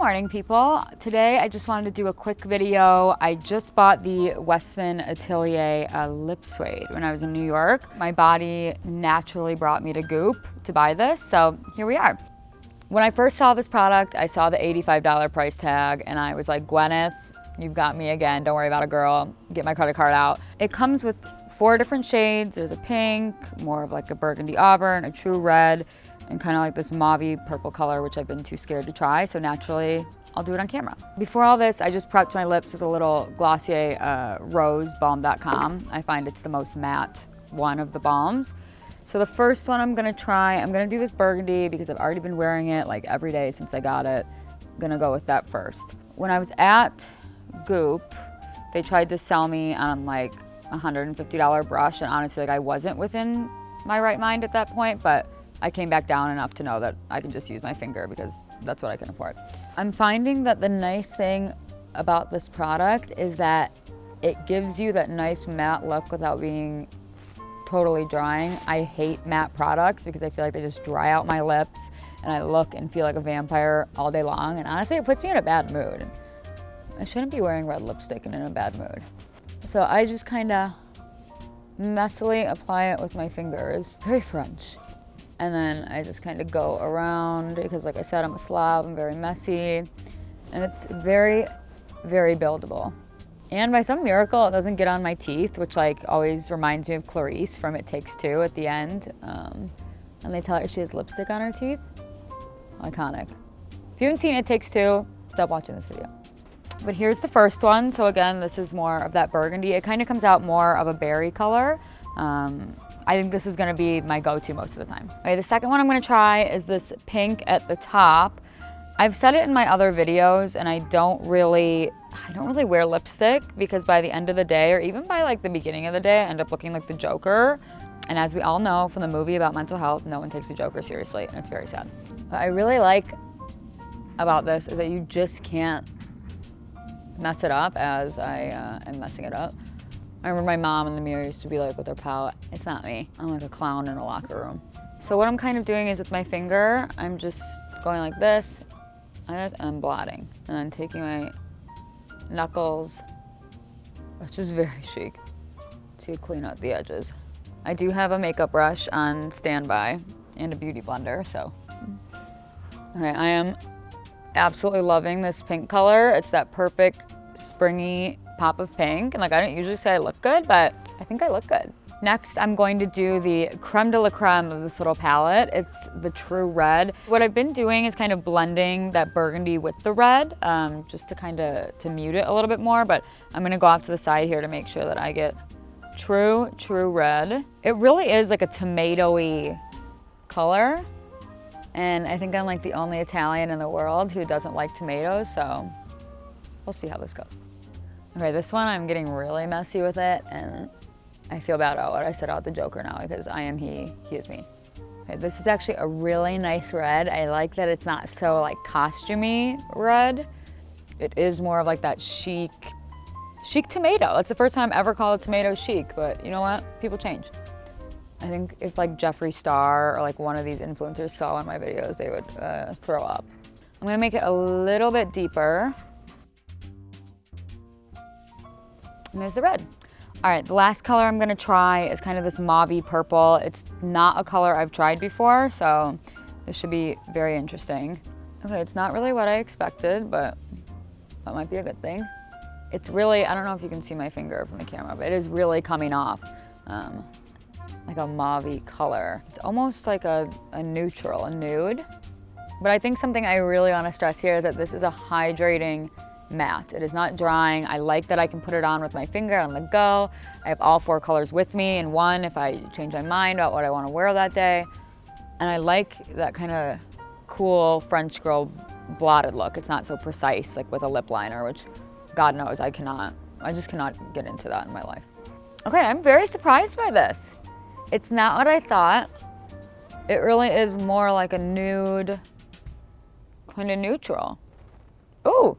morning, people. Today I just wanted to do a quick video. I just bought the Westman Atelier lip suede when I was in New York. My body naturally brought me to Goop to buy this, so here we are. When I first saw this product, I saw the $85 price tag and I was like, Gwyneth, you've got me again. Don't worry about it, girl. Get my credit card out. It comes with 4 different shades. There's a pink, more of like a burgundy auburn, a true red, and kind of like this mauve purple color, which I've been too scared to try, so naturally I'll do it on camera. Before all this, I just prepped my lips with a little Glossier Rose Balm.com. I find it's the most matte one of the balms. So the first one I'm gonna try, I'm gonna do this burgundy because I've already been wearing it like every day since I got it. I'm gonna go with that first. When I was at Goop, they tried to sell me on like a $150 brush, and honestly, like I wasn't within my right mind at that point, but I came back down enough to know that I can just use my finger because that's what I can afford. I'm finding that the nice thing about this product is that it gives you that nice matte look without being totally drying. I hate matte products because I feel like they just dry out my lips and I look and feel like a vampire all day long, and honestly, it puts me in a bad mood. I shouldn't be wearing red lipstick and in a bad mood. So I just kind of messily apply it with my fingers, very French. And then I just kind of go around because, like I said, I'm a slob, I'm very messy, and it's very, very buildable. And by some miracle, it doesn't get on my teeth, which like always reminds me of Clarice from It Takes Two at the end. And they tell her she has lipstick on her teeth. Iconic. If you haven't seen It Takes Two, stop watching this video. But here's the first one. So again, this is more of that burgundy. It kind of comes out more of a berry color. I think this is gonna be my go-to most of the time. Okay, the second one I'm gonna try is this pink at the top. I've said it in my other videos, and I don't really wear lipstick because by the end of the day, or even by like the beginning of the day, I end up looking like the Joker. And as we all know from the movie about mental health, no one takes the Joker seriously, and it's very sad. What I really like about this is that you just can't mess it up as I am messing it up. I remember my mom in the mirror used to be like with her palette, it's not me. I'm like a clown in a locker room. So what I'm kind of doing is with my finger, I'm just going like this, and I'm blotting. And then taking my knuckles, which is very chic, to clean out the edges. I do have a makeup brush on standby and a beauty blender, so. Okay, I am absolutely loving this pink color. It's that perfect springy pop of pink, and like I don't usually say I look good, but I think I look good. Next, I'm going to do the creme de la creme of this little palette. It's the True Red. What I've been doing is kind of blending that burgundy with the red, just to mute it a little bit more, but I'm gonna go off to the side here to make sure that I get true red. It really is like a tomato-y color, and I think I'm like the only Italian in the world who doesn't like tomatoes, so we'll see how this goes. Okay, this one I'm getting really messy with it, and I feel bad about what I said about the Joker now because I am he is me. Okay, this is actually a really nice red. I like that it's not so like costumey red. It is more of like that chic tomato. It's the first time I've ever called a tomato chic, but you know what? People change. I think if like Jeffree Star or like one of these influencers saw one of my videos, they would throw up. I'm gonna make it a little bit deeper. And there's the red. All right, the last color I'm gonna try is kind of this mauve purple. It's not a color I've tried before, so this should be very interesting. Okay, it's not really what I expected, but that might be a good thing. It's really, I don't know if you can see my finger from the camera, but it is really coming off like a mauve color. It's almost like a neutral, a nude. But I think something I really wanna stress here is that this is a hydrating matte. It is not drying. I like that I can put it on with my finger on the go. I have all 4 colors with me in one if I change my mind about what I want to wear that day. And I like that kind of cool French girl blotted look. It's not so precise like with a lip liner, which God knows I just cannot get into that in my life. Okay, I'm very surprised by this. It's not what I thought. It really is more like a nude, kind of neutral. Ooh.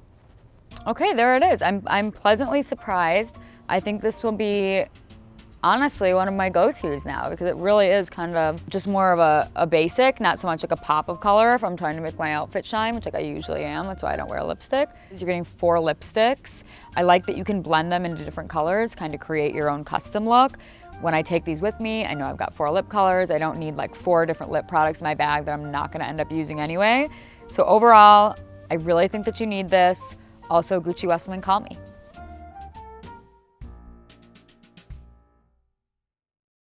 Okay, there it is. I'm pleasantly surprised. I think this will be honestly one of my go-tos now because it really is kind of just more of a basic, not so much like a pop of color if I'm trying to make my outfit shine, which like I usually am. That's why I don't wear lipstick. You're getting 4 lipsticks. I like that you can blend them into different colors, kind of create your own custom look. When I take these with me, I know I've got 4 lip colors. I don't need like 4 different lip products in my bag that I'm not gonna end up using anyway. So overall, I really think that you need this. Also, Gucci Westman, call me.